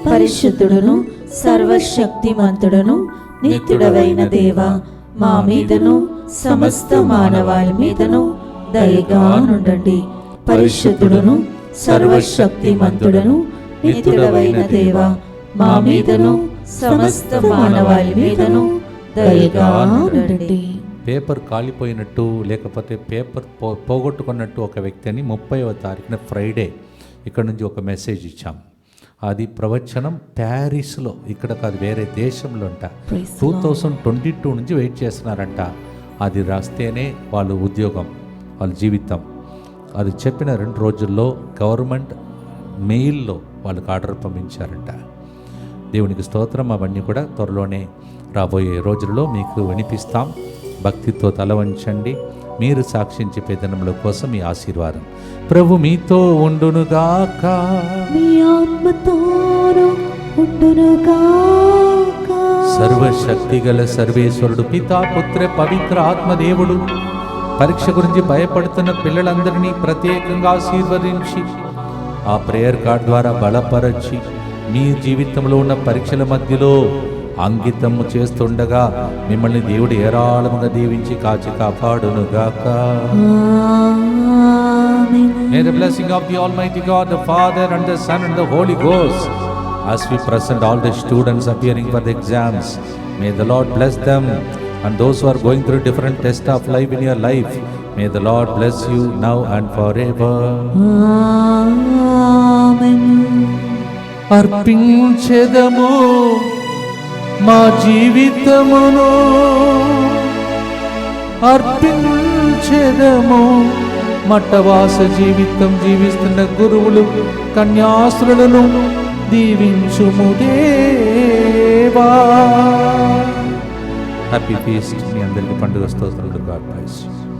పరిశుద్ధుడును సర్వశక్తిమంతుడను నిత్యుడవైన దేవా, మా మీదను సమస్త మానవాళి మీదను దయగానుండండి. పరిశుద్ధుడును సర్వశక్తిమంతుడను నిత్యుడవైన దేవా, మా మీదను సమస్త మానవాళి మీదను దయగానుండండి. పేపర్ కాలిపోయినట్టు లేకపోతే పేపర్ పోగొట్టుకున్నట్టు ఒక వ్యక్తిని 30వ తారీఖున ఫ్రైడే ఇక్కడ నుంచి ఒక మెసేజ్ ఇచ్చాం. అది ప్రవచనం ప్యారిస్లో, ఇక్కడ కాదు వేరే దేశంలో అంట. 2022 నుంచి వెయిట్ చేస్తున్నారంట. అది రాస్తేనే వాళ్ళ ఉద్యోగం, వాళ్ళ జీవితం. అది చెప్పిన 2 రోజుల్లో గవర్నమెంట్ మెయిల్లో వాళ్ళకి ఆర్డర్ పంపించారంట. దేవునికి స్తోత్రం. అవన్నీ కూడా త్వరలోనే రాబోయే రోజుల్లో మీకు వినిపిస్తాం. భక్తితో తల వంచండి. మీరు సాక్షించే పెదనముల కోసం ఈ ఆశీర్వాదం. ప్రభు మీతో ఉండునుగాక, మీ ఆత్మతోను ఉండునుగాక. సర్వశక్తి గల సర్వేశ్వరుడు పితా పుత్ర పవిత్ర ఆత్మదేవుడు పరీక్ష గురించి భయపడుతున్న పిల్లలందరినీ ప్రత్యేకంగా ఆశీర్వదించి ఆ ప్రేయర్ కార్డ్ ద్వారా బలపరచి మీ జీవితంలో ఉన్న పరీక్షల మధ్యలో అంకితము చేస్తుండగా మిమ్మల్ని దేవుడు ఏరాళముగా దీవించి కాచి కాపాడునుగాక. ఆమేన్. May the blessing of the Almighty God, the Father and the Son and the Holy Ghost as we present all the students appearing for the exams. May the Lord bless them, and those who are going through different tests of life in your life, may the Lord bless you now and forever. ఆమేన్. అర్పించెదము మా జీవితమును, అర్పించెదము మట్టవాస జీవితం జీవిస్తున్న గురువులు కన్యాస్త్రులను దీవించుము దేవా. Happy feast. మీ అందరికీ పండుగ స్తోత్రాలు. God bless you.